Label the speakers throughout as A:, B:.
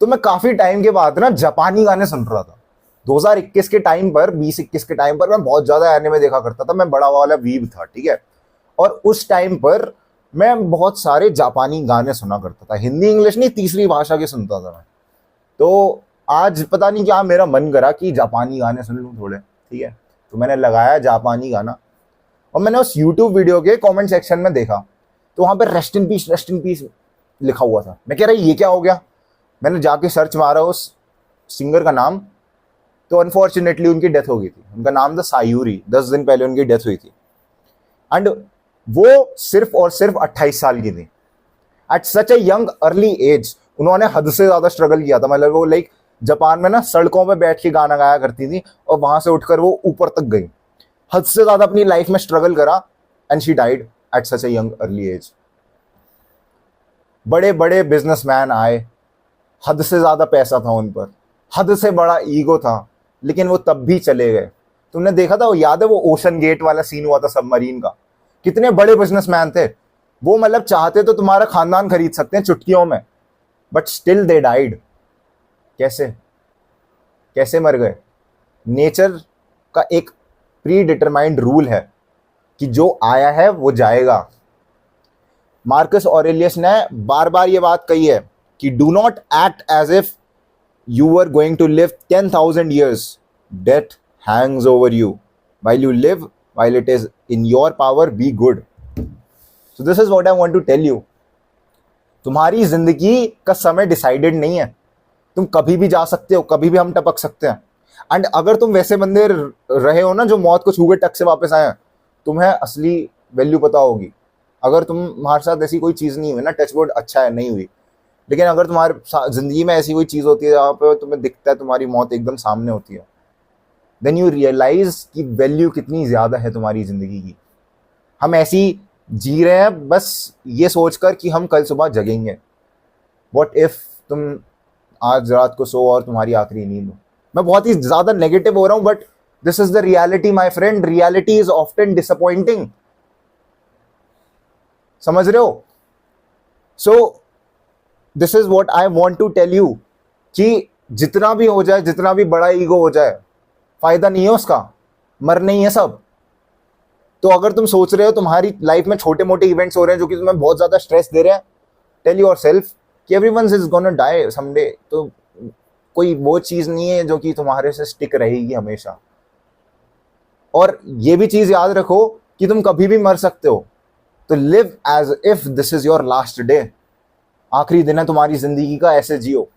A: तो मैं काफी टाइम के बाद ना जापानी गाने सुन रहा था। 2021 के टाइम पर, 20-21 के टाइम पर मैं बहुत ज्यादा एनिमे देखा करता था। मैं बड़ा वाला वीब था, ठीक है। और उस टाइम पर मैं बहुत सारे जापानी गाने सुना करता था, हिंदी इंग्लिश नहीं, तीसरी भाषा के सुनता था मैं। तो आज पता नहीं क्या मेरा मन करा कि जापानी गाने सुन लूं थोड़े, ठीक है। तो मैंने लगाया जापानी गाना, और मैंने उस यूट्यूब वीडियो के कमेंट सेक्शन में देखा, तो वहां पर रेस्ट इन पीस लिखा हुआ था। मैं कह रहा ये क्या हो गया। मैंने जाके सर्च मारा उस सिंगर का नाम, तो अनफॉर्चुनेटली उनकी डेथ हो गई थी। उनका नाम था सायूरी, 10 दिन पहले उनकी डेथ हुई थी। एंड वो सिर्फ और सिर्फ 28 साल की थी। At such a young early age उन्होंने हद से ज्यादा स्ट्रगल किया था। मतलब वो लाइक जापान में ना सड़कों पे बैठ के गाना गाया करती थी, और वहां से उठकर वो ऊपर तक गई। हद से ज्यादा अपनी लाइफ में स्ट्रगल करा, and she died at such a young early age. बड़े बड़े बिजनेसमैन आए, हद से ज्यादा पैसा था उन पर, हद से बड़ा ईगो था, लेकिन वो तब भी चले गए। तुमने देखा था, वो याद है वो ओशन गेट वाला सीन हुआ था सबमरीन का। कितने बड़े बिजनेसमैन थे वो, मतलब चाहते तो तुम्हारा खानदान खरीद सकते हैं चुटकियों में, बट स्टिल दे डाइड। कैसे कैसे मर गए। नेचर का एक प्री डिटरमाइंड रूल है कि जो आया है वो जाएगा। मार्कस ऑरेलियस ने बार बार ये बात कही है कि do not act as if you are going to live 10,000 years. Death hangs over you. While you live, while it is in your power, be good. So this is what I want to tell you. तुम्हारी जिंदगी का समय decided नहीं है। तुम कभी भी जा सकते हो, कभी भी हम टपक सकते हैं। एंड अगर तुम वैसे बंदे रहे हो ना जो मौत को छू के टक से वापस आए हैं, तुम्हें असली वैल्यू पता होगी। अगर तुम्हारे साथ ऐसी कोई चीज़ नहीं हुई ना, टच वुड अच्छा है नहीं हुई, लेकिन अगर तुम्हारे जिंदगी में ऐसी कोई चीज़ होती है जहाँ पे तुम्हें दिखता है तुम्हारी मौत एकदम सामने होती है, देन यू रियलाइज कि वैल्यू कितनी ज़्यादा है तुम्हारी ज़िंदगी की। हम ऐसी जी रहे हैं बस ये सोचकर कि हम कल सुबह जगेंगे। व्हाट इफ तुम आज रात को सो और तुम्हारी आखिरी नींद हो। मैं बहुत ही ज़्यादा नेगेटिव हो रहा हूँ, but this is the reality my friend. Reality is often disappointing. समझ रहे हो। So this is what I want to tell you कि जितना भी हो जाए, जितना भी बड़ा ईगो हो जाए, फायदा नहीं है उसका, मरना ही है सब। तो अगर तुम सोच रहे हो तुम्हारी लाइफ में छोटे मोटे इवेंट्स हो रहे हैं जो कि तुम्हें बहुत ज्यादा स्ट्रेस दे रहे हैं, टेल योरसेल्फ कि everyone is gonna die someday. तो कोई वो चीज नहीं है जो कि तुम्हारे से स्टिक रहेगी हमेशा। और ये भी चीज याद रखो कि तुम कभी भी मर सकते हो। तो live as if this is your last day. आखिरी दिन है तुम्हारी जिंदगी का, ऐसे जियो।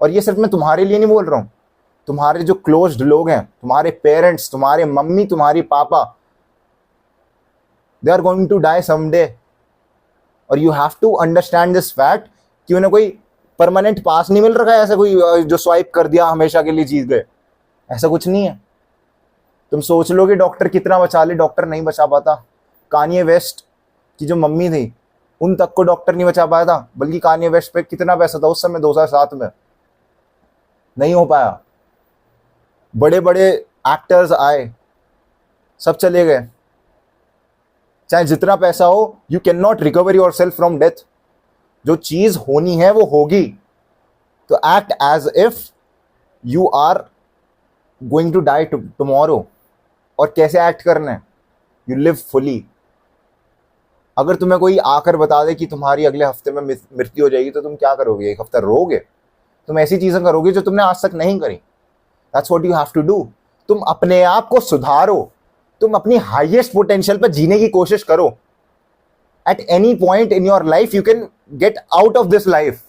A: और ये सिर्फ मैं तुम्हारे लिए नहीं बोल रहा हूं, तुम्हारे जो क्लोज्ड लोग हैं, तुम्हारे पेरेंट्स, तुम्हारे मम्मी, तुम्हारी papa, they are going to die someday. और you have to understand this fact कि उन्हें कोई परमानेंट पास नहीं मिल रखा है, ऐसा कोई जो स्वाइप कर दिया हमेशा के लिए जीत गए, ऐसा कुछ नहीं है। तुम सोच लो कि डॉक्टर कितना बचा ले, डॉक्टर नहीं बचा पाता। कान्ये वेस्ट की जो मम्मी थी उन तक को डॉक्टर नहीं बचा पाया था, बल्कि कान्ये वेस्ट पे कितना पैसा था उस समय 2007 में, नहीं हो पाया। बड़े बड़े एक्टर्स आए, सब चले गए। चाहे जितना पैसा हो, you can not recover yourself from death. जो चीज होनी है वो होगी। तो act as if you are going to die tomorrow. और कैसे एक्ट करना है, यू लिव फुली। अगर तुम्हें कोई आकर बता दे कि तुम्हारी अगले हफ्ते में मृत्यु हो जाएगी, तो तुम क्या करोगे? एक हफ्ता रोगे? तुम ऐसी चीजें करोगे जो तुमने आज तक नहीं करी। That's what you have to do. तुम अपने आप को सुधारो, तुम अपनी हाईएस्ट पोटेंशियल पर जीने की कोशिश करो। At any point in your life you can get out of this life,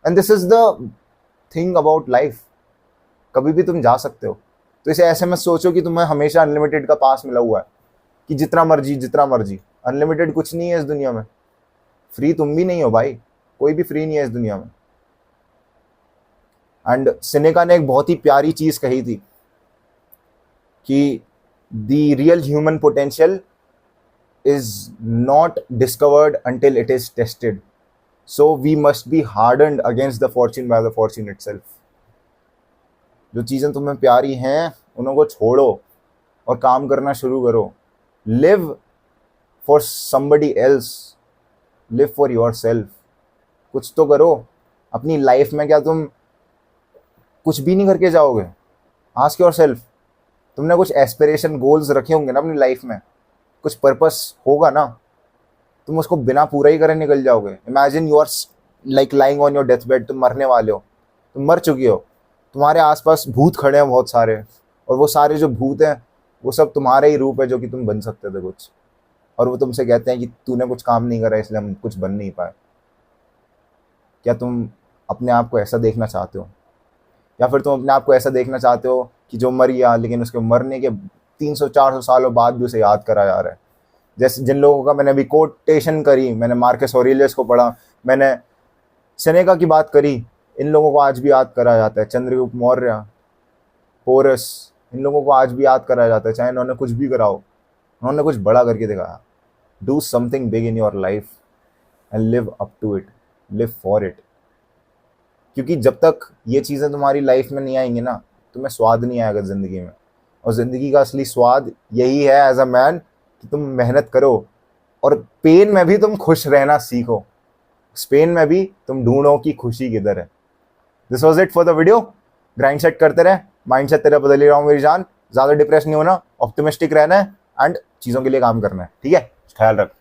A: and this is the thing about life. कभी भी तुम जा सकते हो। तो इसे ऐसे मत सोचो कि तुम्हें हमेशा अनलिमिटेड का पास मिला हुआ है कि जितना मर्जी जितना मर्जी। अनलिमिटेड कुछ नहीं है इस दुनिया में। फ्री तुम भी नहीं हो भाई, कोई भी फ्री नहीं है इस दुनिया में। एंड सिनेका ने एक बहुत ही प्यारी चीज कही थी कि the real human potential is not discovered until it is tested, so we must be hardened against the fortune by the fortune itself. जो चीज़ें तुम्हें प्यारी हैं उन्हों को छोड़ो और काम करना शुरू करो। Live for somebody else, live for your self. कुछ तो करो, अपनी लाइफ में क्या तुम कुछ भी नहीं करके जाओगे? Ask yourself. तुमने कुछ एस्पिरेशन गोल्स रखे होंगे ना अपनी लाइफ में, कुछ पर्पस होगा ना, तुम उसको बिना पूरा ही करे निकल जाओगे? Imagine you are like lying on your death bed, तुम मरने वाले हो, तुम मर चुके हो, तुम्हारे आसपास भूत खड़े हैं बहुत सारे, और वो सारे जो भूत हैं वो सब तुम्हारे ही रूप है जो कि तुम बन सकते थे कुछ, और वो तुमसे कहते हैं कि तूने कुछ काम नहीं करा इसलिए हम कुछ बन नहीं पाए। क्या तुम अपने आप को ऐसा देखना चाहते हो? या फिर तुम अपने आप को ऐसा देखना चाहते हो कि जो मर गया लेकिन उसके मरने के 300-400 सालों बाद भी उसे याद करा जा रहा है? जैसे जिन लोगों का मैंने अभी कोटेशन करी, मैंने मार्कस ऑरेलियस को पढ़ा, मैंने सेनेका की बात करी, इन लोगों को आज भी याद करा जाता है। चंद्रगुप्त मौर्य, पोरस, इन लोगों को आज भी याद करा जाता है, चाहे इन्होंने कुछ भी करा हो, उन्होंने कुछ बड़ा करके दिखाया। Do something big in your life and live up to it, live for it. क्योंकि जब तक ये चीज़ें तुम्हारी लाइफ में नहीं आएंगी ना, तुम्हें स्वाद नहीं आएगा ज़िंदगी में। और ज़िंदगी का असली स्वाद यही है एज अ मैन कि तुम मेहनत करो, और पेन में भी तुम खुश रहना सीखो, पेन में भी तुम ढूंढो कि खुशी किधर है। This was it for the video. Grind set करते रहे, माइंड सेट तेरा बदल ही रहा हूँ मेरी जान। ज़्यादा डिप्रेस नहीं होना, ऑप्टिमिस्टिक रहना है एंड चीज़ों के लिए काम करना है, ठीक है? ख्याल रख।